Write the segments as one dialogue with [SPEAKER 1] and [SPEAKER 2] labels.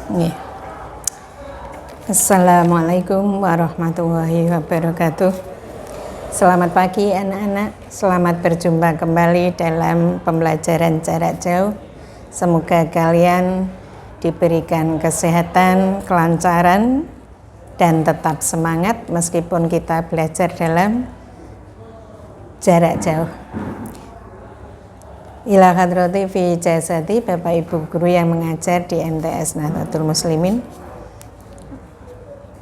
[SPEAKER 1] Nggih. Assalamualaikum warahmatullahi wabarakatuh. Selamat pagi anak-anak. Selamat berjumpa kembali dalam pembelajaran jarak jauh. Semoga kalian diberikan kesehatan, kelancaran, dan tetap semangat meskipun kita belajar dalam jarak jauh. Ila hadrati fi jasati, Bapak Ibu guru yang mengajar di MTS Nahdlatul Muslimin.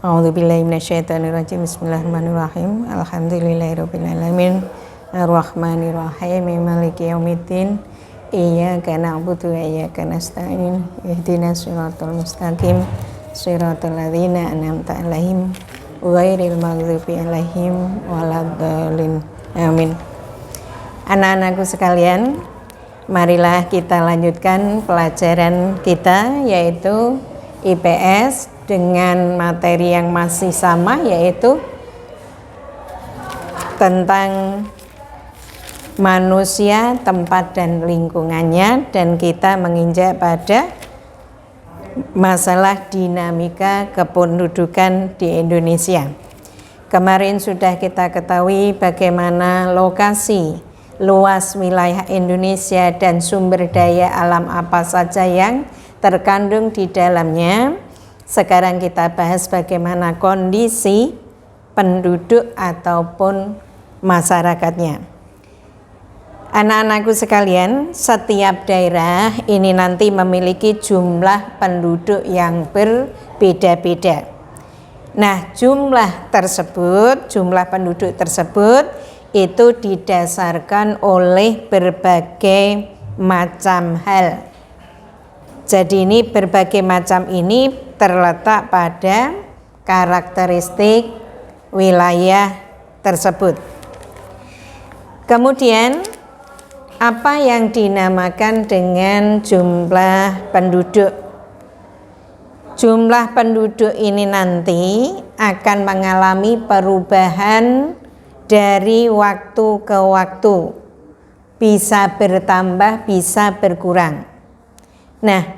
[SPEAKER 1] A'udzubillahi minasyaitonirrajim. Bismillahirrahmanirrahim. Alhamdulillahirabbil alamin. Arrahmanirrahim. Maliki yaumiddin. Iyyaka na'budu wa iyyaka nasta'in. Ihdinas siratal mustaqim. Shiratal ladzina an'amta 'alaihim ghairil maghdubi 'alaihim waladdallin. Amin. Anak-anakku sekalian, marilah kita lanjutkan pelajaran kita, yaitu IPS dengan materi yang masih sama, yaitu tentang manusia, tempat dan lingkungannya, dan kita menginjak pada masalah dinamika kependudukan di Indonesia. Kemarin sudah kita ketahui bagaimana lokasi luas wilayah Indonesia dan sumber daya alam apa saja yang terkandung di dalamnya. Sekarang kita bahas bagaimana kondisi penduduk ataupun masyarakatnya. Anak-anakku sekalian, setiap daerah ini nanti memiliki jumlah penduduk yang berbeda-beda. Nah, jumlah penduduk tersebut itu didasarkan oleh berbagai macam hal. Jadi ini berbagai macam ini terletak pada karakteristik wilayah tersebut. Kemudian apa yang dinamakan dengan jumlah penduduk? Jumlah penduduk ini nanti akan mengalami perubahan dari waktu ke waktu, bisa bertambah, bisa berkurang. Nah,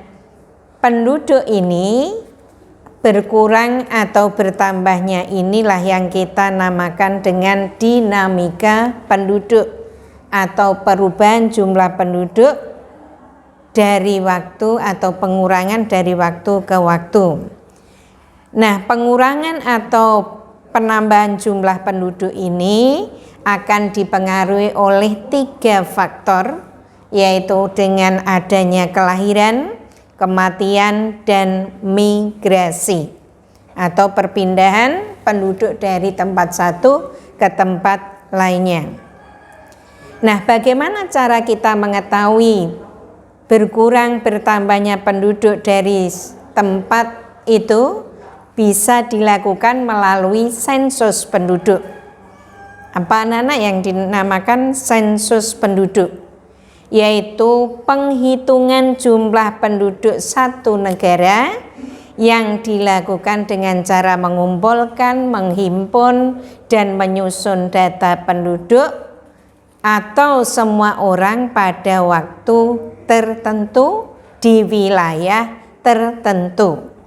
[SPEAKER 1] penduduk ini berkurang atau bertambahnya inilah yang kita namakan dengan dinamika penduduk atau perubahan jumlah penduduk dari waktu atau pengurangan dari waktu ke waktu. Nah, pengurangan atau penambahan jumlah penduduk ini akan dipengaruhi oleh 3 faktor, yaitu dengan adanya kelahiran, kematian, dan migrasi atau perpindahan penduduk dari tempat satu ke tempat lainnya. Nah, bagaimana cara kita mengetahui berkurang bertambahnya penduduk dari tempat itu? Bisa dilakukan melalui sensus penduduk. Apa anak-anak yang dinamakan sensus penduduk? Yaitu penghitungan jumlah penduduk satu negara yang dilakukan dengan cara mengumpulkan, menghimpun, dan menyusun data penduduk atau semua orang pada waktu tertentu di wilayah tertentu.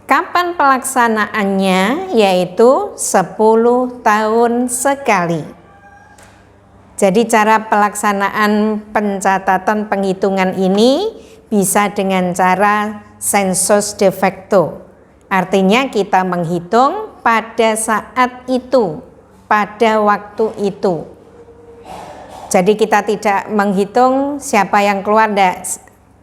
[SPEAKER 1] Kapan pelaksanaannya? Yaitu 10 tahun sekali. Jadi cara pelaksanaan pencatatan penghitungan ini bisa dengan cara sensus de facto. Artinya kita menghitung pada saat itu, pada waktu itu. Jadi kita tidak menghitung siapa yang keluar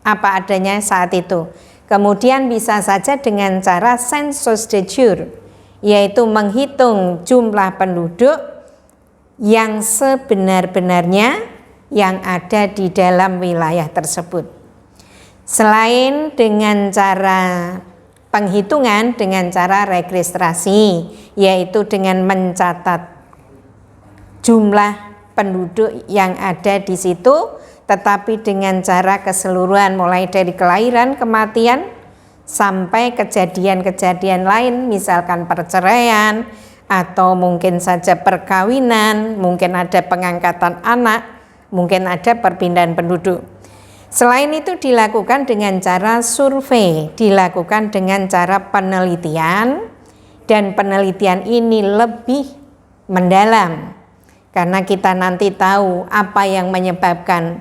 [SPEAKER 1] apa adanya saat itu. Kemudian bisa saja dengan cara sensus de jure, yaitu menghitung jumlah penduduk yang sebenar-benarnya yang ada di dalam wilayah tersebut. Selain dengan cara penghitungan dengan cara registrasi, yaitu dengan mencatat jumlah penduduk yang ada di situ, tetapi dengan cara keseluruhan mulai dari kelahiran, kematian, sampai kejadian-kejadian lain, misalkan perceraian, atau mungkin saja perkawinan, mungkin ada pengangkatan anak, mungkin ada perpindahan penduduk. Selain itu dilakukan dengan cara survei, dilakukan dengan cara penelitian, dan penelitian ini lebih mendalam karena kita nanti tahu apa yang menyebabkan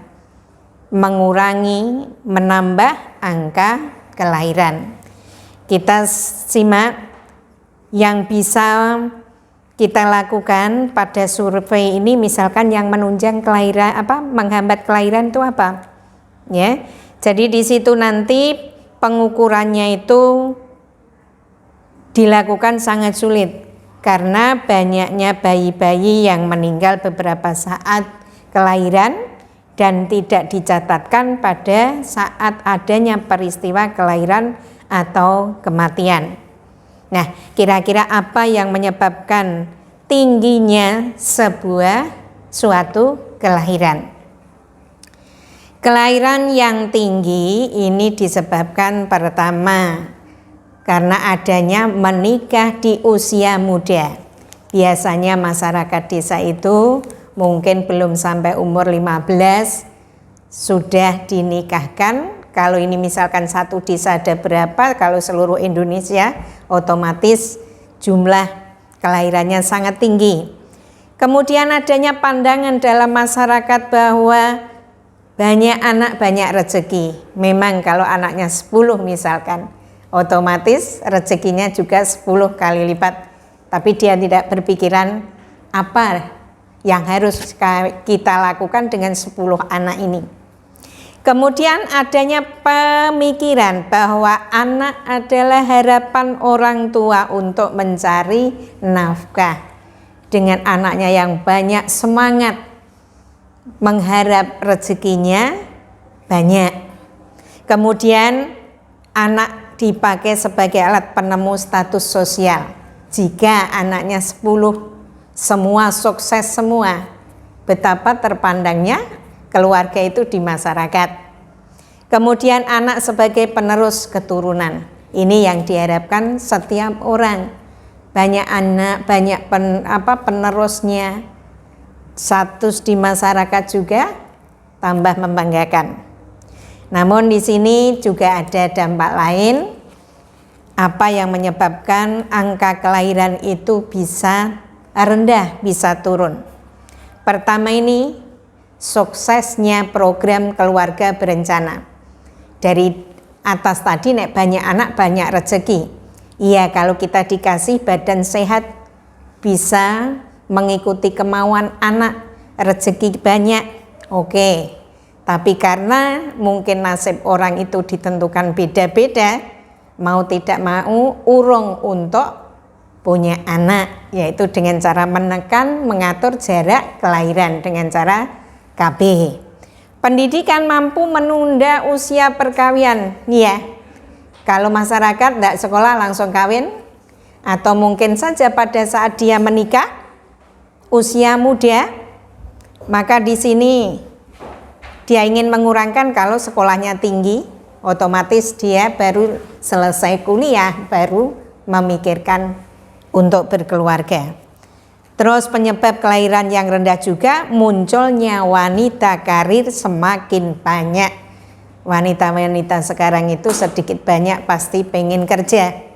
[SPEAKER 1] mengurangi, menambah angka kelahiran. Kita simak yang bisa kita lakukan pada survei ini, misalkan yang menunjang kelahiran, menghambat kelahiran itu apa? Ya, jadi di situ nanti pengukurannya itu dilakukan sangat sulit karena banyaknya bayi-bayi yang meninggal beberapa saat kelahiran dan tidak dicatatkan pada saat adanya peristiwa kelahiran atau kematian. Nah, kira-kira apa yang menyebabkan tingginya suatu kelahiran? Kelahiran yang tinggi ini disebabkan pertama karena adanya menikah di usia muda. Biasanya masyarakat desa itu mungkin belum sampai umur 15 sudah dinikahkan. Kalau ini misalkan satu desa ada berapa, kalau seluruh Indonesia otomatis jumlah kelahirannya sangat tinggi. Kemudian adanya pandangan dalam masyarakat bahwa banyak anak banyak rezeki. Memang kalau anaknya 10 misalkan, otomatis rezekinya juga 10 kali lipat. Tapi dia tidak berpikiran apa yang harus kita lakukan dengan 10 anak ini. Kemudian adanya pemikiran bahwa anak adalah harapan orang tua untuk mencari nafkah. Dengan anaknya yang banyak semangat mengharap rezekinya banyak. Kemudian anak dipakai sebagai alat penemu status sosial. Jika anaknya 10 semua sukses semua, betapa terpandangnya keluarga itu di masyarakat. Kemudian anak sebagai penerus keturunan. Ini yang diharapkan setiap orang. Banyak anak, banyak penerusnya. Status di masyarakat juga tambah membanggakan. Namun di sini juga ada dampak lain, apa yang menyebabkan angka kelahiran itu bisa rendah, bisa turun. Pertama ini suksesnya program keluarga berencana. Dari atas tadi nek banyak anak banyak rezeki. Iya, kalau kita dikasih badan sehat bisa mengikuti kemauan anak, rezeki banyak, oke. Tapi karena mungkin nasib orang itu ditentukan beda-beda, mau tidak mau urung untuk punya anak, yaitu dengan cara menekan, mengatur jarak kelahiran dengan cara KB. Pendidikan mampu menunda usia perkawinan, ya. Kalau masyarakat tidak sekolah langsung kawin, atau mungkin saja pada saat dia menikah usia muda, maka di sini dia ingin mengurangkan. Kalau sekolahnya tinggi, otomatis dia baru selesai kuliah baru memikirkan untuk berkeluarga. Terus penyebab kelahiran yang rendah juga munculnya wanita karir semakin banyak. Wanita-wanita sekarang itu sedikit banyak pasti pengen kerja.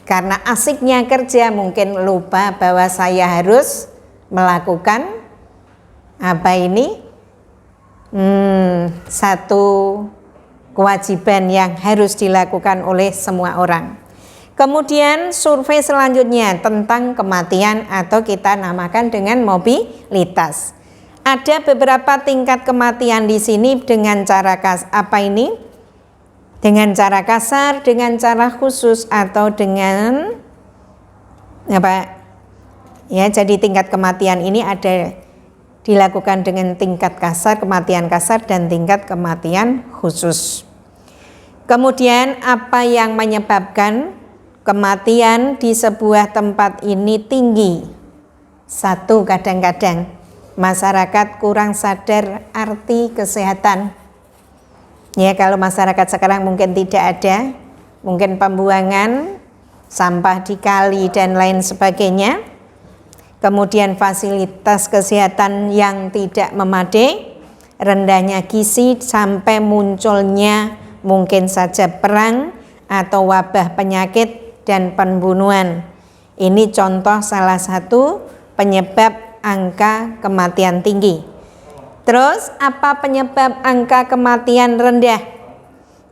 [SPEAKER 1] Karena asiknya kerja mungkin lupa bahwa saya harus melakukan satu kewajiban yang harus dilakukan oleh semua orang. Kemudian survei selanjutnya tentang kematian atau kita namakan dengan mobilitas. Ada beberapa tingkat kematian di sini dengan cara dengan cara kasar, dengan cara khusus, atau dengan ya, jadi tingkat kematian ini ada dilakukan dengan tingkat kasar, kematian kasar, dan tingkat kematian khusus. Kemudian apa yang menyebabkan kematian di sebuah tempat ini tinggi? Satu, kadang-kadang masyarakat kurang sadar arti kesehatan. Ya, kalau masyarakat sekarang mungkin tidak ada, mungkin pembuangan sampah di kali dan lain sebagainya. Kemudian fasilitas kesehatan yang tidak memadai, rendahnya gizi sampai munculnya mungkin saja perang atau wabah penyakit dan pembunuhan. Ini contoh salah satu penyebab angka kematian tinggi. Terus apa penyebab angka kematian rendah?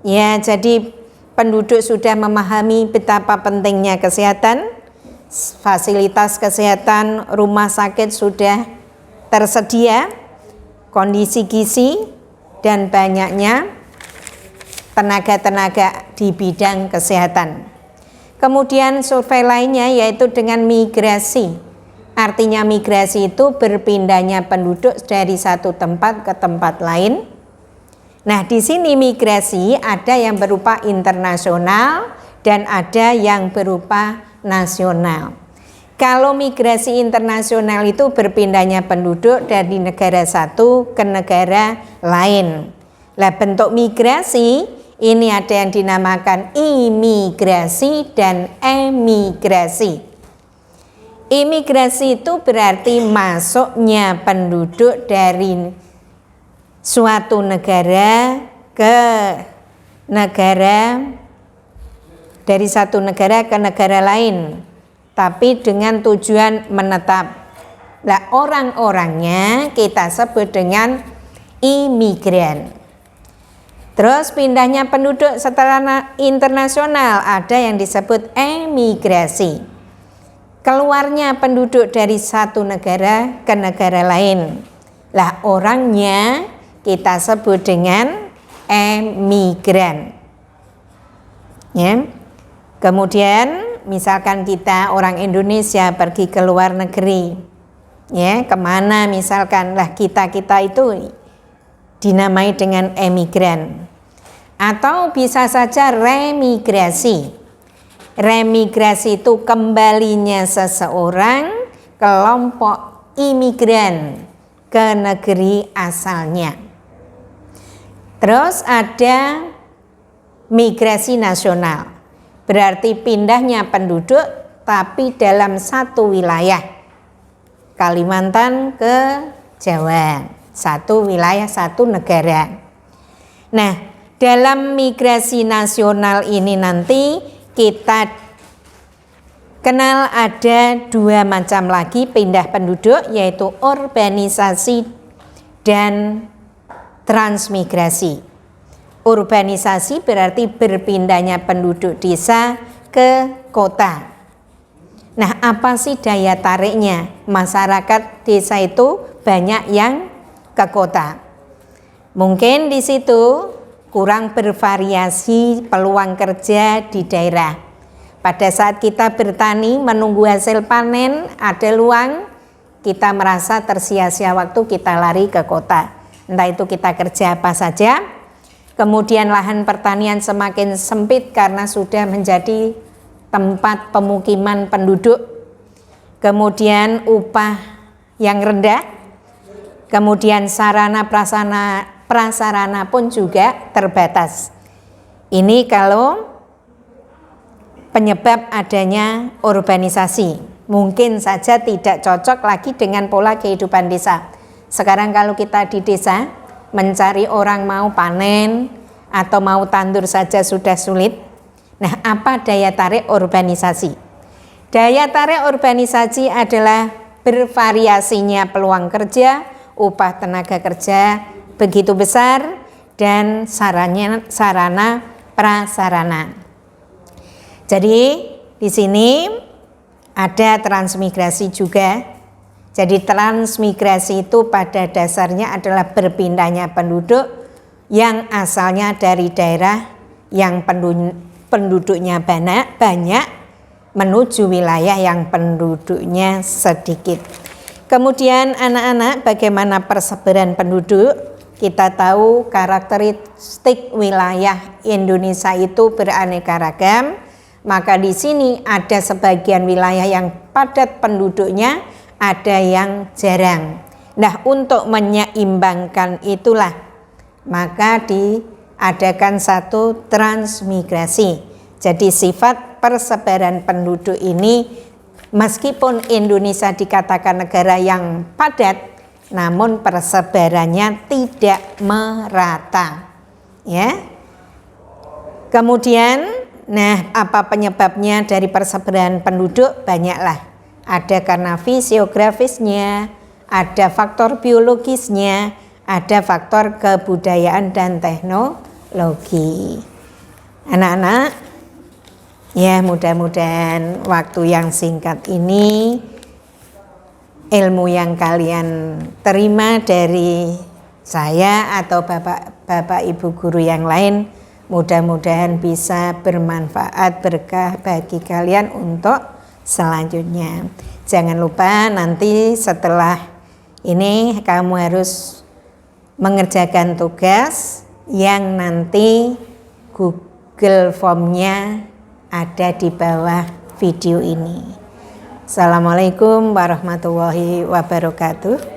[SPEAKER 1] Ya, jadi penduduk sudah memahami betapa pentingnya kesehatan, fasilitas kesehatan, rumah sakit sudah tersedia, kondisi gizi, dan banyaknya tenaga-tenaga di bidang kesehatan. Kemudian survei lainnya yaitu dengan migrasi. Artinya migrasi itu berpindahnya penduduk dari satu tempat ke tempat lain. Nah, di sini migrasi ada yang berupa internasional dan ada yang berupa nasional. Kalau migrasi internasional itu berpindahnya penduduk dari negara satu ke negara lain. Nah, bentuk migrasi ini ada yang dinamakan imigrasi dan emigrasi. Imigrasi itu berarti masuknya penduduk dari suatu negara ke negara, dari satu negara ke negara lain, tapi dengan tujuan menetap. Nah, orang-orangnya kita sebut dengan imigran. Terus pindahnya penduduk secara internasional ada yang disebut emigrasi. Keluarnya penduduk dari satu negara ke negara lain. Lah, orangnya kita sebut dengan emigran. Ya. Kemudian misalkan kita orang Indonesia pergi ke luar negeri, ya, kemana misalkan, lah kita itu dinamai dengan emigran. Atau bisa saja remigrasi. Remigrasi itu kembalinya seseorang, kelompok imigran ke negeri asalnya. Terus ada migrasi nasional, berarti pindahnya penduduk tapi dalam satu wilayah. Kalimantan ke Jawa, satu wilayah, satu negara. Nah, dalam migrasi nasional ini nanti kita kenal ada dua macam lagi pindah penduduk, yaitu urbanisasi dan transmigrasi. Urbanisasi berarti berpindahnya penduduk desa ke kota. Nah, apa sih daya tariknya? Masyarakat desa itu banyak yang ke kota. Mungkin di situ kurang bervariasi peluang kerja di daerah. Pada saat kita bertani menunggu hasil panen ada luang, kita merasa tersia-sia waktu, kita lari ke kota. Entah itu kita kerja apa saja. Kemudian lahan pertanian semakin sempit karena sudah menjadi tempat pemukiman penduduk. Kemudian upah yang rendah. Kemudian sarana prasarana pun juga terbatas. Ini kalau penyebab adanya urbanisasi. Mungkin saja tidak cocok lagi dengan pola kehidupan desa. Sekarang kalau kita di desa mencari orang mau panen atau mau tandur saja sudah sulit. Nah, apa daya tarik urbanisasi? Daya tarik urbanisasi adalah bervariasinya peluang kerja, upah tenaga kerja begitu besar, dan sarana prasarana. Jadi di sini ada transmigrasi juga. Jadi transmigrasi itu pada dasarnya adalah berpindahnya penduduk yang asalnya dari daerah yang penduduknya banyak menuju wilayah yang penduduknya sedikit. Kemudian anak-anak, bagaimana persebaran penduduk? Kita tahu karakteristik wilayah Indonesia itu beraneka ragam, maka di sini ada sebagian wilayah yang padat penduduknya, ada yang jarang. Nah, untuk menyeimbangkan itulah maka diadakan satu transmigrasi. Jadi sifat persebaran penduduk ini, meskipun Indonesia dikatakan negara yang padat, namun persebarannya tidak merata. Ya. Kemudian, apa penyebabnya dari persebaran penduduk? Banyaklah. Ada karena fisiografisnya, ada faktor biologisnya, ada faktor kebudayaan dan teknologi. Anak-anak, ya mudah-mudahan waktu yang singkat ini ilmu yang kalian terima dari saya atau bapak ibu guru yang lain mudah-mudahan bisa bermanfaat, berkah bagi kalian untuk selanjutnya. Jangan lupa nanti setelah ini kamu harus mengerjakan tugas yang nanti Google Form-nya ada di bawah video ini. Assalamualaikum warahmatullahi wabarakatuh.